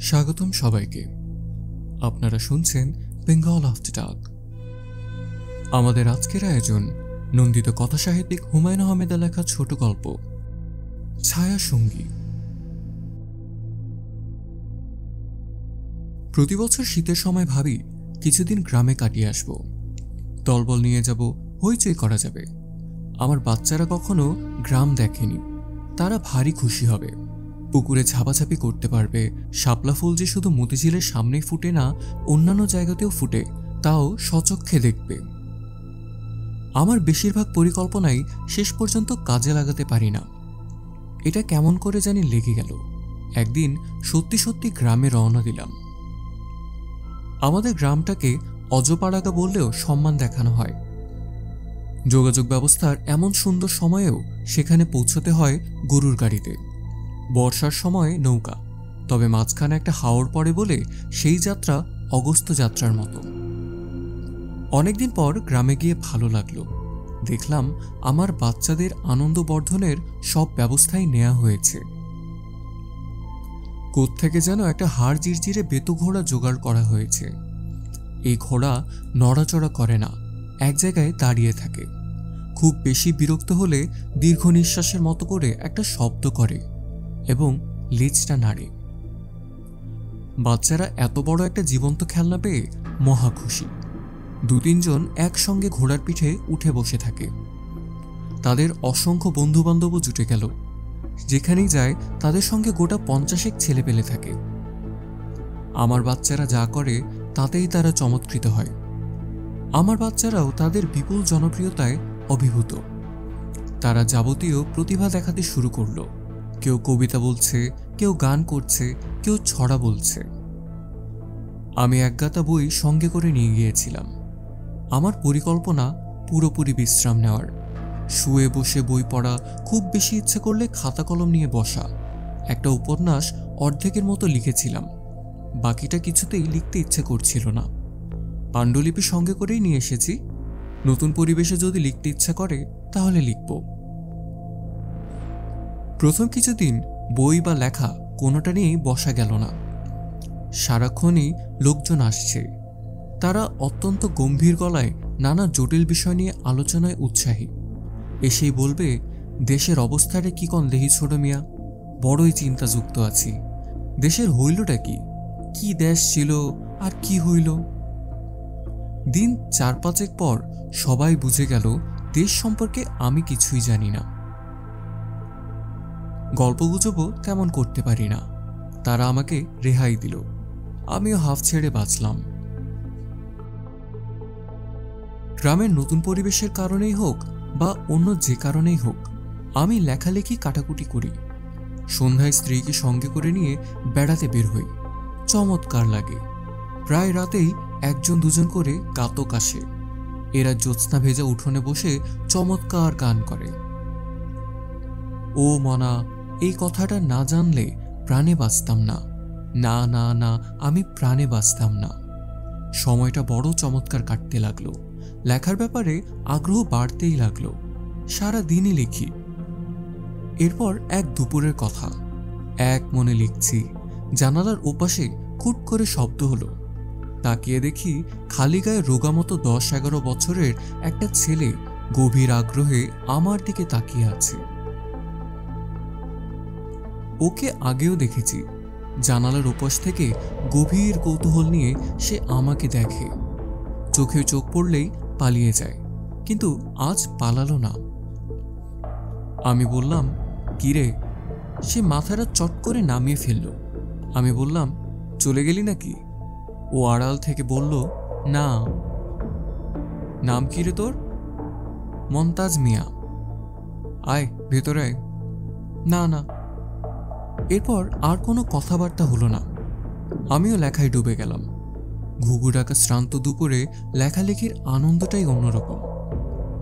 স্বাগতম সবাইকে। আপনারা শুনছেন বেঙ্গল আফটার ডার্ক। আমাদের আজকের আয়োজন নন্দিত কথাসাহিত্যিক হুমায়ুন আহমেদের লেখা ছোট গল্প ছায়া সঙ্গী। প্রতি বছর শীতের সময় ভাবি কিছুদিন গ্রামে কাটিয়ে আসব, দলবল নিয়ে যাব, হইচই করা যাবে। আমার বাচ্চারা কখনো গ্রাম দেখেনি, তারা ভারী খুশি হবে। পুকুরে ঝাপাঝাপি করতে পারবে, শাপলা ফুল যে শুধু মতিঝিলের সামনেই ফুটে না, অন্যান্য জায়গাতেও ফুটে, তাও স্বচক্ষে দেখবে। আমার বেশিরভাগ পরিকল্পনাই শেষ পর্যন্ত কাজে লাগাতে পারি না। এটা কেমন করে জানি লেগে গেল। একদিন সত্যি সত্যি গ্রামে রওনা দিলাম। আমাদের গ্রামটাকে অজপাড়াগা বললেও সম্মান দেখানো হয়। যোগাযোগ ব্যবস্থার এমন সুন্দর সময়েও সেখানে পৌঁছতে হয় গরুর গাড়িতে। বর্ষার সময় নৌকা, তবে মাঝখানে একটা হাওর পড়ে বলে সেই যাত্রা অগস্ত্য যাত্রার মতো। অনেকদিন পর গ্রামে গিয়ে ভালো লাগলো। দেখলাম আমার বাচ্চাদের আনন্দ বর্ধনের সব ব্যবস্থাই নেওয়া হয়েছে। কোত্থেকে যেন একটা হাড় জিরজিরে বেতু ঘোড়া জোগাড় করা হয়েছে। এই ঘোড়া নড়াচড়া করে না, এক জায়গায় দাঁড়িয়ে থাকে। খুব বেশি বিরক্ত হলে দীর্ঘ নিঃশ্বাসের মতো করে একটা শব্দ করে এবং লেজটা নাড়ে। বাচ্চারা এত বড় একটা জীবন্ত খেলনা পেয়ে মহা খুশি। 2-3 জন একসঙ্গে ঘোড়ার পিঠে উঠে বসে থাকে। তাদের অসংখ্য বন্ধুবান্ধবও জুটে গেল। যেখানেই যায় তাদের সঙ্গে গোটা 50 ছেলে পেলে থাকে। আমার বাচ্চারা যা করে তাতেই তারা চমৎকৃত হয়। আমার বাচ্চারাও তাদের বিপুল জনপ্রিয়তায় অভিভূত। তারা যাবতীয় প্রতিভা দেখাতে শুরু করলো। কেউ কবিতা বলছে, কেউ গান করছে, কেউ ছড়া বলছে। আমি একগাতা বই সঙ্গে করে নিয়ে গিয়েছিলাম। আমার পরিকল্পনা পুরোপুরি বিশ্রাম নেওয়ার, শুয়ে বসে বই পড়া, খুব বেশি ইচ্ছে করলে খাতা কলম নিয়ে বসা। একটা উপন্যাস অর্ধেকের মতো লিখেছিলাম, বাকিটা কিছুতেই লিখতে ইচ্ছে করছিল না। পাণ্ডুলিপি সঙ্গে করেই নিয়ে এসেছি, নতুন পরিবেশে যদি লিখতে ইচ্ছা করে তাহলে লিখব। প্রথম কিছুদিন বই বা লেখা কোনোটা নিয়েই বসা গেল না। সারাক্ষণই লোকজন আসছে। তারা অত্যন্ত গম্ভীর গলায় নানা জটিল বিষয় নিয়ে আলোচনায় উৎসাহী। এসেই বলবে, দেশের অবস্থাটা কি কন দেহি ছোট মিয়া, বড়ই চিন্তাযুক্ত আছি। দেশের হইলটা কি, কি দেশ ছিল আর কি হইল। দিন 4-5 পর সবাই বুঝে গেল দেশ সম্পর্কে আমি কিছুই জানি না। গল্পগুজবও তেমন করতে পারি না। তারা আমাকে রেহাই দিল, আমিও হাফ ছেড়ে বাঁচলাম। গ্রামের নতুন পরিবেশের কারণেই হোক বা অন্য যে কারণেই হোক, আমি লেখালেখি কাটাকুটি করি। সন্ধ্যায় স্ত্রীকে সঙ্গে করে নিয়ে বেড়াতে বের হই। চমৎকার লাগে। প্রায় রাতেই 1-2 করে গাতক আসে। এরা জ্যোৎস্না ভেজা উঠোনে বসে চমৎকার গান করে। ও মনা, এই কথাটা না জানলে প্রাণে বাঁচতাম না। না না না, আমি প্রাণে বাঁচতাম না। সময়টা বড় চমৎকার কাটতে লাগলো। লেখার ব্যাপারে আগ্রহ বাড়তেই লাগলো। সারা দিনই লিখি। এরপর এক দুপুরের কথা, এক মনে লিখছি। জানালার ওপাশে খুট করে শব্দ হলো। তাকিয়ে দেখি খালি গায়ে রোগামতো 10-11 বছরের একটা ছেলে গভীর আগ্রহে আমার দিকে তাকিয়ে আছে। ওকে আগেও দেখেছি। জানালার ওপাশ থেকে গভীর কৌতূহল নিয়ে সে আমাকে দেখে। চোখে চোখ পড়লেই পালিয়ে যায়, কিন্তু আজ পালালো না। আমি বললাম, কিরে? সে মাথাটা চট করে নামিয়ে ফেলল। আমি বললাম, চলে গেলি নাকি? ও আড়াল থেকে বলল, না। নাম কি রে তোর? মন্তাজ মিয়া। আয় ভেতরে আয়। না না। এরপর আর কোনো কথাবার্তা হলো না। আমিও লেখায় ডুবে গেলাম। ঘুঘু ডাকা শ্রান্ত দুপুরে লেখালেখির আনন্দটাই অন্যরকম।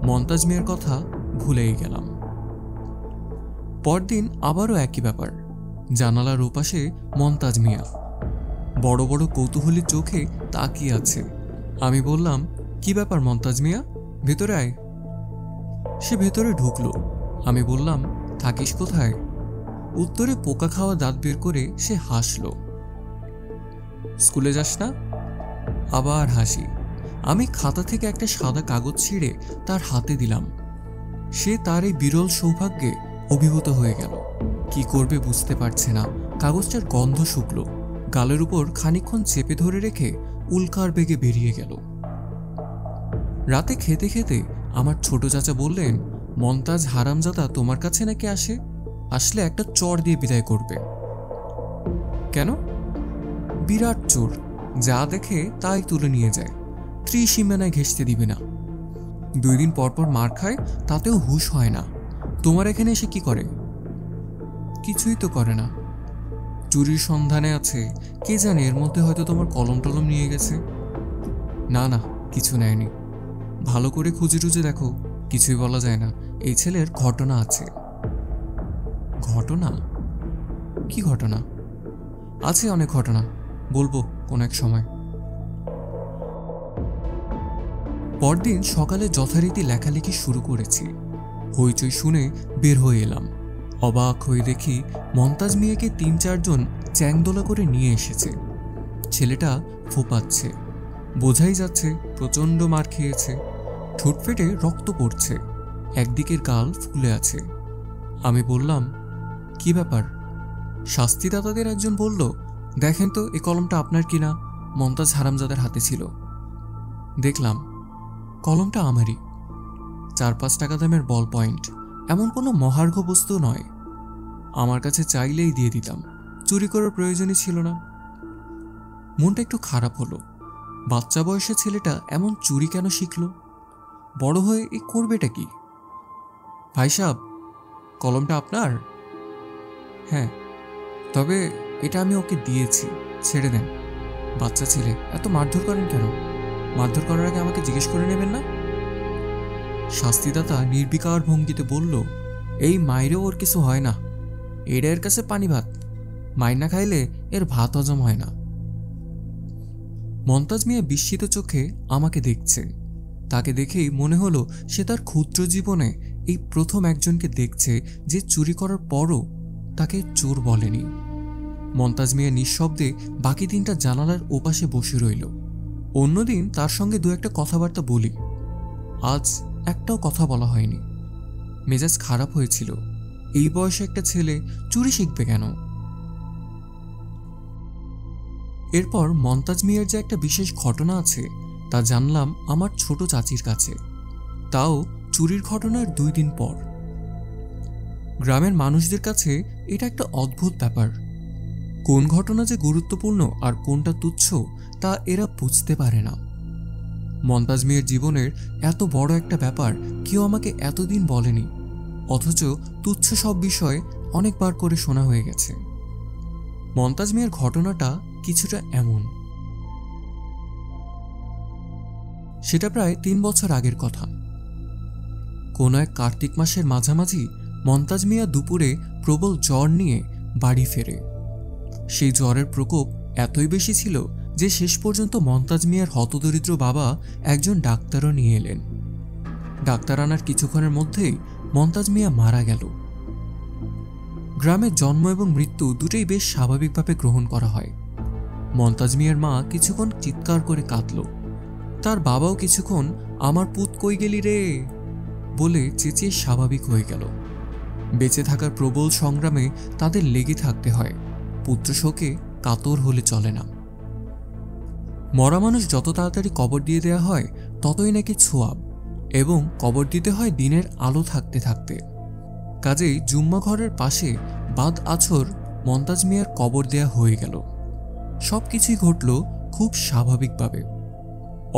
মন্তাজ মিয়ার কথা ভুলেই গেলাম। পরদিন আবারও একই ব্যাপার। জানালার ওপাশে মন্তাজ মিয়া বড় বড় কৌতূহলী চোখে তাকিয়ে আছে। আমি বললাম, কি ব্যাপার মন্তাজ মিয়া, ভেতরে আয়। সে ভেতরে ঢুকলো। আমি বললাম, থাকিস কোথায়? উত্তরে পোকা খাওয়া দাঁত বের করে সে হাসল। স্কুলে যাস না? আবার হাসি। আমি খাতা থেকে একটা সাদা কাগজ ছিঁড়ে তার হাতে দিলাম। সে তার এই বিরল সৌভাগ্যে অভিভূত হয়ে গেল। কি করবে বুঝতে পারছে না। কাগজটার গন্ধ শুকলো, গালের উপর খানিকক্ষণ চেপে ধরে রেখে উল্কার বেগে বেরিয়ে গেল। রাতে খেতে খেতে আমার ছোট চাচা বললেন, মন্তাজ হারামজাদা তোমার কাছে নাকি আসলে একটা চড় দিয়ে বিদায় করবে। কেন? বিরাট চোর, যা দেখে তাই তুলে নিয়ে যায়, ত্রিসীমানায় ঘেঁষতে দিবে না। 2 দিন পর পর মার খায়, তাতেও হুঁশ হয় না। তোমার এখানে এসে কি করে? কিছুই তো করে না। চুরির সন্ধানে আছে, কে জানে এর মধ্যে হয়তো তোমার কলম টলম নিয়ে গেছে। না না, কিছু নেয়নি। ভালো করে খুঁজে টুজে দেখো, কিছুই বলা যায় না। এই ছেলের ঘটনা আছে। ঘটনা? কি ঘটনা? আছে অনেক ঘটনা, বলবো কোন এক সময়। পরদিন সকালে যথারীতি লেখালেখি শুরু করেছি। হইচই শুনে বের হয়ে এলাম। অবাক হয়ে দেখি মন্তাজ মিয়াকে 3-4 জন চ্যাংদোলা করে নিয়ে এসেছে। ছেলেটা ফোপাচ্ছে, বোঝাই যাচ্ছে প্রচণ্ড মার খেয়েছে। ঠোঁট ফেটে রক্ত পড়ছে, একদিকের গাল ফুলে আছে। আমি বললাম, কি ব্যাপার? শাস্তিদাতাদের একজন বলল, দেখেন তো এই কলমটা আপনার কিনা, মন্তাজ হারামজাদার হাতে ছিল। দেখলাম কলমটা আমারই। 4-5 টাকা দামের বল পয়েন্ট, এমন কোনো মহার্ঘ বস্তু নয়। আমার কাছে চাইলেই দিয়ে দিতাম, চুরি করার প্রয়োজনই ছিল না। মনটা একটু খারাপ হলো। বাচ্চা বয়সে ছেলেটা এমন চুরি কেন শিখল? বড় হয়ে এই করবেটা কি? ভাই সাহেব, কলমটা আপনার? হ্যাঁ, তবে এটা আমি ওকে দিয়েছি, ছেড়ে দেন। বাচ্চা ছেলে, এত মারধর করেন কেন? মারধর করার আগে আমাকে জিজ্ঞেস করে নেবেন না? শাস্তিদাতা নির্বিকার ভঙ্গিতে বলল, এই মাইরেও ওর কিছু হয় না, এটা এর কাছে পানি ভাত। মাইর না খাইলে এর ভাত হজম হয় না। মন্তাজ মিয়া বিস্মিত চোখে আমাকে দেখছে। তাকে দেখেই মনে হলো সে তার ক্ষুদ্র জীবনে এই প্রথম একজনকে দেখছে যে চুরি করার পরও তাকে চোর বলেনি। মন্তাজ মিয়া নিঃশব্দে বাকি দিনটা জানালার ওপাশে বসে রইল। অন্যদিন তার সঙ্গে 2-একটা কথাবার্তা বলি, আজ একটাও কথা বলা হয়নি। মেজাজ খারাপ হয়েছিল। এই বয়সে একটা ছেলে চুরি শিখবে কেন? এরপর মন্তাজ মিয়ার যে একটা বিশেষ ঘটনা আছে তা জানলাম আমার ছোট চাচির কাছে, তাও চুরির ঘটনার 2 দিন পর। গ্রামের মানুষদের কাছে এটা একটা অদ্ভুত ব্যাপার। কোন ঘটনা যে গুরুত্বপূর্ণ আর কোনটা তুচ্ছ তা এরা বুঝতে পারে না। মন্তাজ মিয়ার জীবনের এত বড় একটা ব্যাপার কেউ আমাকে এতদিন বলেনি, অথচ তুচ্ছ সব বিষয় অনেকবার করে শোনা হয়ে গেছে। মন্তাজ মিয়ার ঘটনাটা কিছুটা এমন। সেটা প্রায় 3 বছর আগের কথা। কোন এক কার্তিক মাসের মাঝামাঝি মন্তাজ মিয়া দুপুরে প্রবল জ্বর নিয়ে বাড়ি ফেরে। সেই জ্বরের প্রকোপ এতই বেশি ছিল যে শেষ পর্যন্ত মন্তাজ মিয়ার হতদরিদ্র বাবা একজন ডাক্তারও নিয়ে এলেন। ডাক্তার আনার কিছুক্ষণের মধ্যেই মন্তাজ মিয়া মারা গেল। গ্রামের জন্ম এবং মৃত্যু দুটোই বেশ স্বাভাবিকভাবে গ্রহণ করা হয়। মন্তাজ মিয়ার মা কিছুক্ষণ চিৎকার করে কাঁদল। তার বাবাও কিছুক্ষণ আমার পুত কই গেলি রে বলে চেঁচিয়ে স্বাভাবিক হয়ে গেল। বেঁচে থাকার প্রবল সংগ্রামে তাদের লেগে থাকতে হয়, পুত্র শোকে কাতর হলে চলে না। মরা মানুষ যত তাড়াতাড়ি কবর দিয়ে দেয়া হয় ততই নাকি ছোয়াব, এবং কবর দিতে হয় দিনের আলো থাকতে থাকতে। কাজেই জুম্মা ঘরের পাশে বাদ আছর মন্তাজ মিয়ার কবর দেয়া হয়ে গেল। সবকিছুই ঘটল খুব স্বাভাবিকভাবে।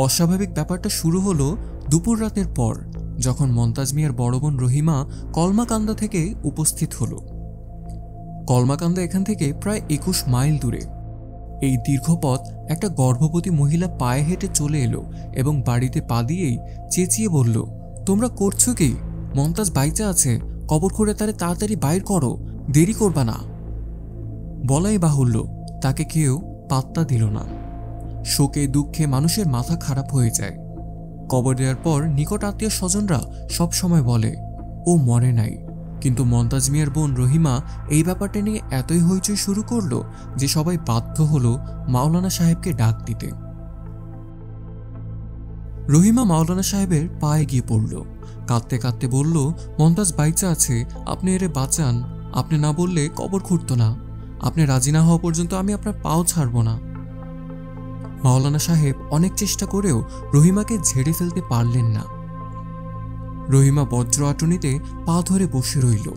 অস্বাভাবিক ব্যাপারটা শুরু হলো দুপুর রাতের পর, যখন মন্তাজ মিয়ার বড় বোন রহিমা কলমাকান্দা থেকে উপস্থিত হলো। কলমাকান্দা এখান থেকে প্রায় 21 মাইল দূরে। এই দীর্ঘ পথ একটা গর্ভবতী মহিলা পায়ে হেঁটে চলে এলো এবং বাড়িতে পা দিয়েই চেঁচিয়ে বলল, তোমরা করছো কি? মন্তাজ বাইচা আছে, কবর খুঁড়ে তারে তাড়াতাড়ি বাইর করো, দেরি করবা না। বলাই বাহুল্য, তাকে কেউ পাত্তা দিল না। শোকে দুঃখে মানুষের মাথা খারাপ হয়ে যায়। কবর দেওয়ার পর নিকট আত্মীয় স্বজনরা সব সময় বলে, ও মরে নাই, কিন্তু মমতাজ মিয়ার বোন রহিমা এই ব্যাপারটা নিয়ে এতই হইচই শুরু করলো যে সবাই বাধ্য হলো মাওলানা সাহেবকে ডাক দিতে। রহিমা মাওলানা সাহেবের পায়ে গিয়ে পড়ল, কাঁদতে কাঁদতে বলল, মমতাজ বাইচা আছে, আপনি এরে বাঁচান, আপনি না বললে কবর খুঁড়ত না, আপনি রাজি না হওয়া পর্যন্ত আমি আপনার পাও ছাড়ব না। মাওলানা সাহেব অনেক চেষ্টা করেও রহিমাকে ঝেড়ে ফেলতে পারলেন না। রহিমা বজ্র আটুনিতে পা ধরে বসে রইল।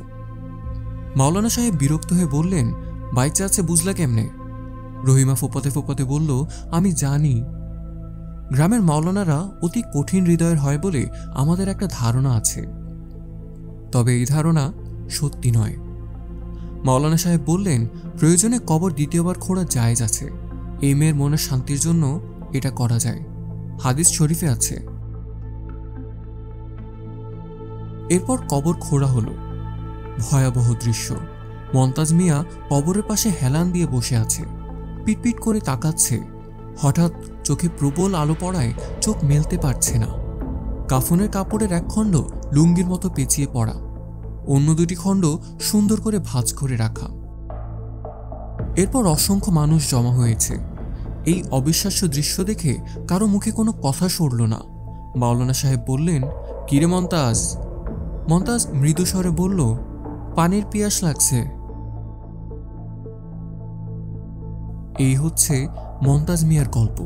মাওলানা সাহেব বিরক্ত হয়ে বললেন, বাইচা আছে বুঝলা কেমনে? রহিমা ফোপাতে ফোপাতে বলল, আমি জানি। গ্রামের মাওলানারা অতি কঠিন হৃদয়ের হয় বলে আমাদের একটা ধারণা আছে, তবে এই ধারণা সত্যি নয়। মাওলানা সাহেব বললেন, প্রয়োজনে কবর দ্বিতীয়বার খোঁড়া জায়েজ আছে, এই মেয়ের মনের শান্তির জন্য এটা করা যায়, হাদিস শরীফে আছে। এরপর কবর খোঁড়া হলো। ভয়াবহ দৃশ্য। মমতাজ মিয়া কবরের পাশে হেলান দিয়ে বসে আছে, পিটপিট করে তাকাচ্ছে। হঠাৎ চোখে প্রবল আলো পড়ায় চোখ মেলতে পারছে না। কাফনের কাপড়ের এক খণ্ড লুঙ্গির মতো পেঁচিয়ে পড়া, অন্য দুটি খণ্ড সুন্দর করে ভাঁজ করে রাখা। এরপর অসংখ্য মানুষ জমা হয়েছে। এই অবিশ্বাস্য দৃশ্য দেখে কারো মুখে কোনো কথা সরল না। মাওলানা সাহেব বললেন, কিরে মমতাজ? মমতাজ মৃদু স্বরে বলল, পানির পিয়াস লাগছে। এই হচ্ছে মমতাজ মিয়ার গল্প।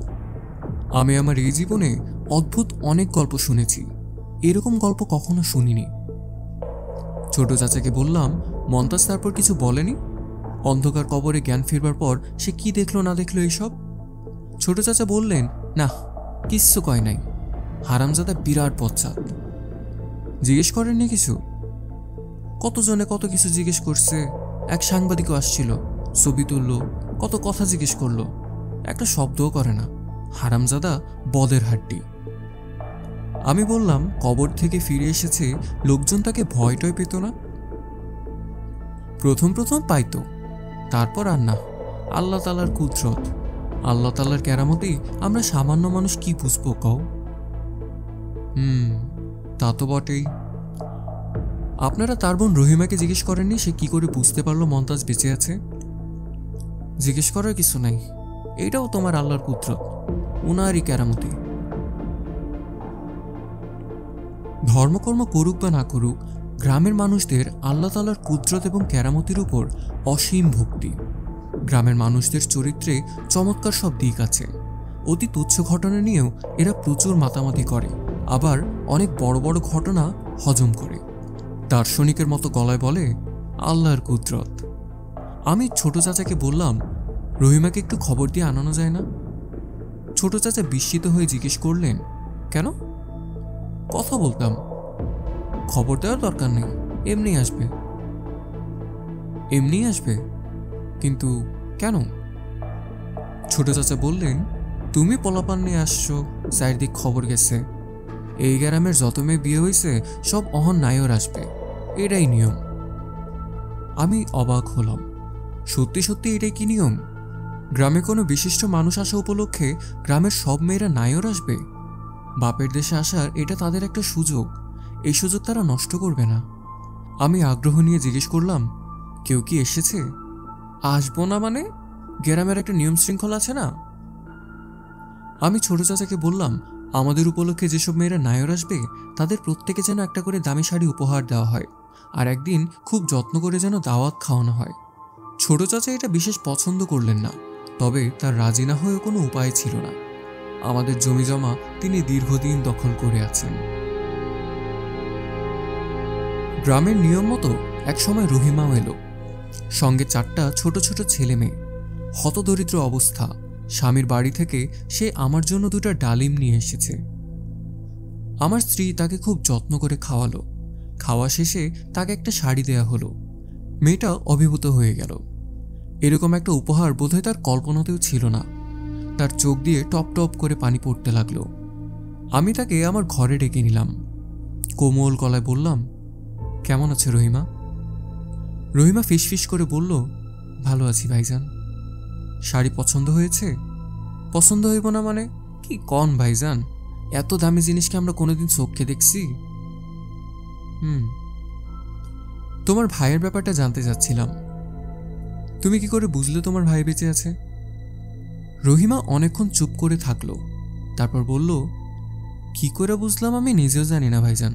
আমি আমার এই জীবনে অদ্ভুত অনেক গল্প শুনেছি, এরকম গল্প কখনো শুনিনি। ছোট চাচাকে বললাম, মমতাজ তারপর কিছু বলেনি? অন্ধকার কবরে জ্ঞান ফিরবার পর সে কি দেখলো না দেখলো এইসব? ছোট চাচা বললেন, না, কিচ্ছু কয় নাই, হারামজাদা বিরাট বচ্চা। জিজ্ঞেস করেননি কিছু? কতজনে কত কিছু জিজ্ঞেস করছে। এক সাংবাদিকও আসছিল, ছবি তুললো, কত কথা জিজ্ঞেস করলো, একটা শব্দও করে না, হারামজাদা বদের হাড্ডি। আমি বললাম, কবর থেকে ফিরে এসেছে, লোকজন তাকে ভয় টয় পেত না? প্রথম প্রথম পাইতো, তারপর আর না। আল্লাহ তালার কুদরত, আল্লাহ তালার কেরামতেই আমরা সামান্য মানুষ কি বুঝবো কও? তা তো বটেই। আপনারা তার বোন রহিমাকে জিজ্ঞেস করেননি সে কি করে বুঝতে পারলো মমতাজ বেঁচে আছে? জিজ্ঞেস করার কিছু নাই, এটাও তোমার আল্লাহর কুদরত, উনারই কেরামতি। ধর্মকর্ম করুক বা না করুক, গ্রামের মানুষদের আল্লাহ তাআলার কুদরত এবং কেরামতির উপর অসীম ভক্তি। গ্রামের মানুষদের চরিত্রে চমৎকার সব দিক আছে। অতি তুচ্ছ ঘটনা নিয়েও এরা প্রচুর মাতামাতি করে, আবার অনেক বড় বড় ঘটনা হজম করে। দার্শনিকের মতো গলায় বলে, আল্লাহর কুদরত। আমি ছোট চাচাকে বললাম, রহিমাকে একটু খবর দিয়ে আনানো যায় না? ছোট চাচা বিস্মিত হয়ে জিজ্ঞেস করলেন, কেন? কথা বলতাম। খবর দেওয়ার দরকার নেই, এমনি আসবে। এমনি আসবে? কিন্তু কেন? ছোট চাচা বললেন, তুমি পোলাপান নিয়ে আসছো, চারিদিক খবর গেছে, এই গ্রামের যত মেয়ে বিয়ে হয়েছে সব অহন নায়র আসবে, এটাই নিয়ম। আমি অবাক হলাম, সত্যি সত্যি এটাই কি নিয়ম? গ্রামে কোনো বিশিষ্ট মানুষ আসা উপলক্ষে গ্রামের সব মেয়েরা নায়র আসবে? বাপের দেশে আসার এটা তাদের একটা সুযোগ, এই সুযোগ তারা নষ্ট করবে না। আমি আগ্রহ নিয়ে জিজ্ঞেস করলাম, কেউ কি এসেছে? আসবো না মানে? গ্রামের একটা নিয়ম শৃঙ্খলা আছে না? আমি ছোট চাচাকে বললাম, আমাদের উপলক্ষে যেসব মেয়েরা নায়র আসবে তাদের প্রত্যেকে যেন একটা করে দামি শাড়ি উপহার দেওয়া হয়, আর একদিন খুব যত্ন করে যেন দাওয়াত খাওয়ানো হয়। ছোট চাচা এটা বিশেষ পছন্দ করলেন না, তবে তার রাজি না হয়েও কোনো উপায় ছিল না। আমাদের জমি জমা তিনি দীর্ঘদিন দখল করে আছেন। গ্রামের নিয়ম মতো একসময় রহিমাও এলো, সঙ্গে 4টা ছোট ছোট ছেলে মেয়ে। হতদরিদ্র অবস্থা, স্বামীর বাড়ি থেকে সে আমার জন্য 2টা ডালিম নিয়ে এসেছে। আমার স্ত্রী তাকে খুব যত্ন করে খাওয়ালো। খাওয়া শেষে তাকে একটা শাড়ি দেয়া হলো। মেয়েটা অভিভূত হয়ে গেল। এরকম একটা উপহার বোধহয় তার কল্পনাতেও ছিল না। তার চোখ দিয়ে টপ টপ করে পানি পড়তে লাগলো। আমি তাকে আমার ঘরে ডেকে নিলাম। কোমল গলায় বললাম, কেমন আছে রহিমা? রহিমা ফিসফিস করে বলল, ভালো আছি ভাইজান। শাড়ি পছন্দ হয়েছে? পছন্দ হইব না মানে কি কন ভাইজান, এত দামি জিনিসকে আমরা কোনোদিন চোখে দেখছি? তোমার ভাইয়ের ব্যাপারটা জানতে চাচ্ছিলাম। তুমি কি করে বুঝলে তোমার ভাই বেঁচে আছে? রহিমা অনেকক্ষণ চুপ করে থাকলো, তারপর বলল, কি করে বুঝলাম আমি নিজেও জানি না ভাইজান।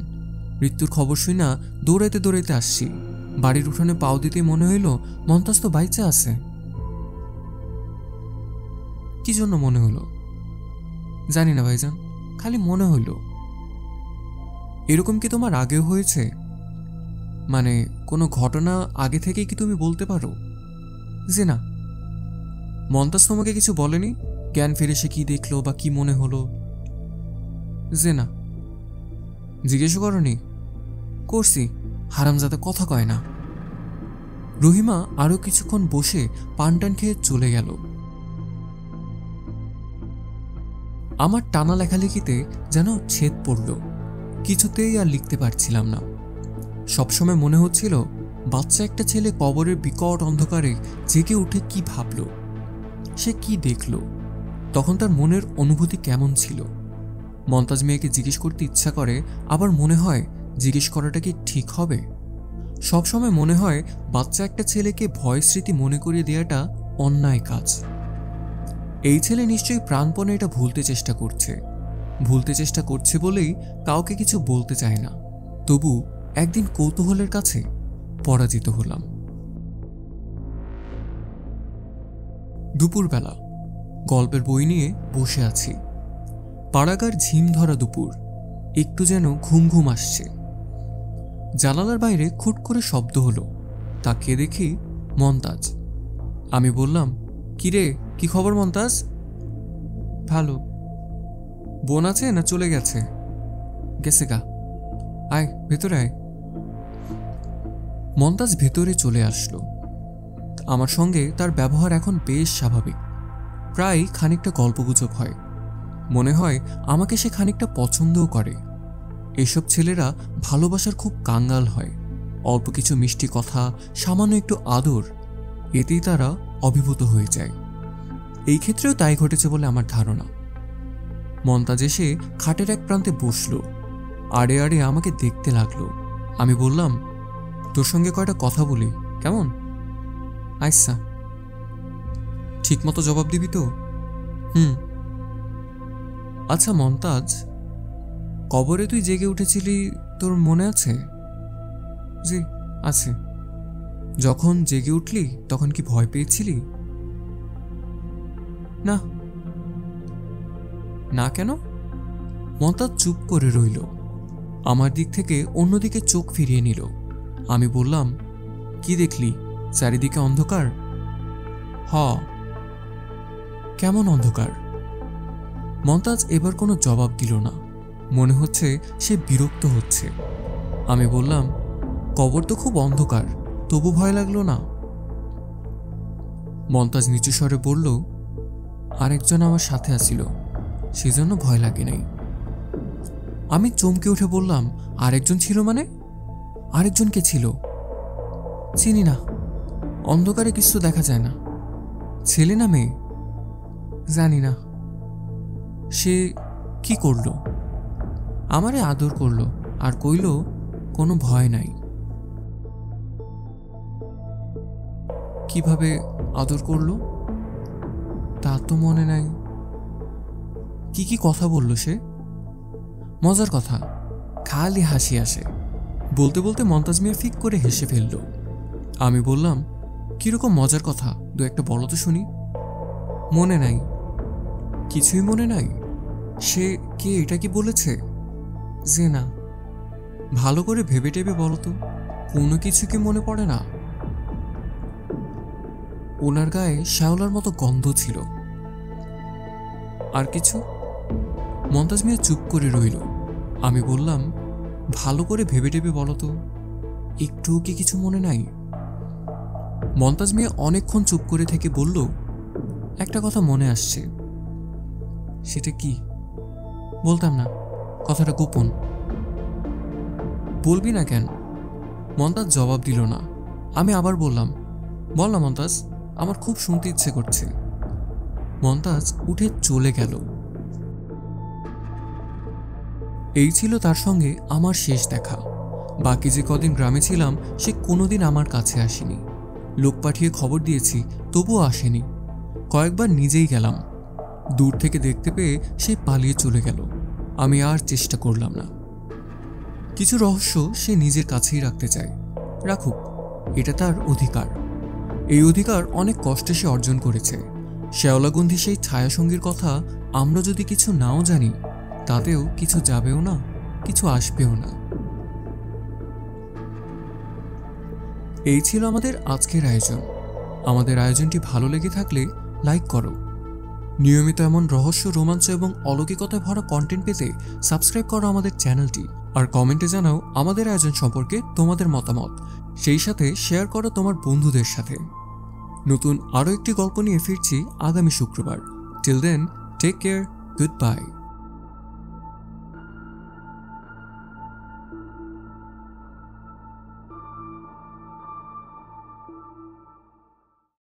মৃত্যুর খবর শুই না দৌড়াইতে দৌড়াইতে আসছি, বাড়ির উঠানে পাও দিতে মনে হইল মন্তাজ তো বাইচা আছে। কি জন্য মনে হলো জানি না ভাইজান, খালি মনে হইল। এরকম কি তোমার আগেও হয়েছে? মানে কোনো ঘটনা আগে থেকেই কি তুমি বলতে পারো? যে না। মন্তাজ তোমাকে কিছু বলেনি? জ্ঞান ফিরে সে কি দেখলো বা কি মনে হলো? যে না। জিজ্ঞেস করনি? করছি, হারামজাদা কথা কয় না। রহিমা আরো কিছুক্ষণ বসে পানটান খেয়ে চলে গেল। আমার টানা লেখালেখিতে যেন ছেদ পড়ল, কিছুতেই আর লিখতে পারছিলাম না। সবসময় মনে হচ্ছিল বাচ্চা একটা ছেলে কবরের বিকট অন্ধকারে জেগে উঠে কি ভাবল, সে কি দেখল, তখন তার মনের অনুভূতি কেমন ছিল। মন্তাজ মেয়েকে জিজ্ঞেস করতে ইচ্ছা করে, আবার মনে হয় জিজ্ঞেস করাটা কি ঠিক হবে। সবসময় মনে হয় বাচ্চা একটা ছেলেকে ভয় স্মৃতি মনে করিয়ে দেওয়াটা অন্যায় কাজ। এই ছেলে নিশ্চয়ই প্রাণপণে এটা ভুলতে চেষ্টা করছে বলেই কাউকে কিছু বলতে চায় না। তবু একদিন কৌতূহলের কাছে পরাজিত হলাম। দুপুরবেলা গল্পের বই নিয়ে বসে আছি। পাড়াগার ঝিম ধরা দুপুর, একটু যেন ঘুম ঘুম আসছে। জানালার বাইরে খুট করে শব্দ হলো, তাকিয়ে দেখি মন্তাজ। আমি বললাম, কিরে, কি খবর মন্তাজ? ভালো। বোন আছে না চলে গেছে? গেছে গা। আয় ভেতরে আয়। মন্তাজ ভেতরে চলে আসলো। আমার সঙ্গে তার ব্যবহার এখন বেশ স্বাভাবিক, প্রায় খানিকটা গল্পগুজব হয়। মনে হয় আমাকে সে খানিকটা পছন্দও করে। এসব ছেলেরা ভালোবাসার খুব কাঙ্গাল হয়। অল্প কিছু মিষ্টি কথা, সামান্য একটু আদর, এতেই তারা অভিভূত হয়ে যায়। এই ক্ষেত্রেও তাই ঘটেছে বলে আমার ধারণা। মন্তাজ এসে খাটের এক প্রান্তে বসল, আড়ে আড়ে আমাকে দেখতে লাগলো। আমি বললাম, তোর সঙ্গে কয়টা কথা বলি কেমন? আচ্ছা। ঠিক মতো জবাব দিবি তো? আচ্ছা মন্তাজ, কবরে তুই জেগে উঠেছিলি, তোর মনে আছে? জি আছে। যখন জেগে উঠলি তখন কি ভয় পেয়েছিলি? না। না কেন? মন্তাজ চুপ করে রইল, আমার দিক থেকে অন্যদিকে চোখ ফিরিয়ে নিল। আমি বললাম, কি দেখলি? চারিদিকে অন্ধকার? হ। কেমন অন্ধকার? মন্তাজ এবার কোনো জবাব দিল না, মনে হচ্ছে সে বিরক্ত হচ্ছে। আমি বললাম, কবর তো খুব অন্ধকার, তবু ভয় লাগলো না? মন্তাজ নিচু স্বরে বলল, আরেকজন আমার সাথে আসিল, সেজন্য ভয় লাগে নাই। আমি চমকে উঠে বললাম, আরেকজন ছিল মানে? আরেকজন কে ছিল? চিনি না, অন্ধকারে কিছু দেখা যায় না। ছেলে না মেয়ে? জানি না। সে কি করলো? আমারে আদর করলো আর কইল কোনো ভয় নাই। কিভাবে আদর করলো তা তো মনে নাই। কি কি কথা বলল সে? মজার কথা, খালি হাসি আসে। বলতে বলতে মন্তাজ মিয়া ফিক করে হেসে ফেলল। আমি বললাম, কিরকম মজার কথা, দু একটা বলো তো শুনি। মনে নাই। কিছুই মনে নাই? সে কে, এটা কি বলেছে? যে না। ভালো করে ভেবে টেবে বলো তো, কোনো কিছু কি মনে পড়ে না? ওনার গায়ে শ্যাওলার মতো গন্ধ ছিল। আর কিছু? মন্তাজ মিয়া চুপ করে রইল। আমি বললাম, ভালো করে ভেবে টেবে বলো তো, একটুও কি কিছু মনে নাই? মন্তাজ মিয়া অনেকক্ষণ চুপ করে থেকে বলল, একটা কথা মনে আসছে। সেটা কি? বলতাম না, কথাটা গোপন। বলবি না কেন? মন্তাজ জবাব দিল না। আমি আবার বললাম, বল না মন্তাজ, আমার খুব শুনতে ইচ্ছে করছে। মন্তাজ উঠে চলে গেল। এই ছিল তার সঙ্গে আমার শেষ দেখা। বাকি যে কদিন গ্রামে ছিলাম সে কোনোদিন আমার কাছে আসেনি। লোক পাঠিয়ে খবর দিয়েছি, তবুও আসেনি। কয়েকবার নিজেই গেলাম। দূর থেকে দেখতে পেয়ে সে পালিয়ে চলে গেল। আমি আর চেষ্টা করলাম না। কিছু রহস্য সে নিজের কাছেই রাখতে চায়, রাখুক, এটা তার অধিকার। এই অধিকার অনেক কষ্টে সে অর্জন করেছে। শ্যাওলাগন্ধি সেই ছায়াসঙ্গীর কথা আমরা যদি কিছু নাও জানি, তাতেও কিছু যাবেও না, কিছু আসবেও না। এই ছিল আমাদের আজকের আয়োজন। আমাদের আয়োজনটি ভালো লেগে থাকলে লাইক করো। নিয়মিত এমন রহস্য, রোমাঞ্চ এবং অলৌকিকতায় ভরা কন্টেন্ট পেতে সাবস্ক্রাইব করো আমাদের চ্যানেলটি। আর কমেন্টে জানাও আমাদের আয়োজন সম্পর্কে তোমাদের মতামত। সেই সাথে শেয়ার করো তোমার বন্ধুদের সাথে। নতুন আরও একটি গল্প নিয়ে ফিরছি আগামী শুক্রবার। Till then, take care, good by.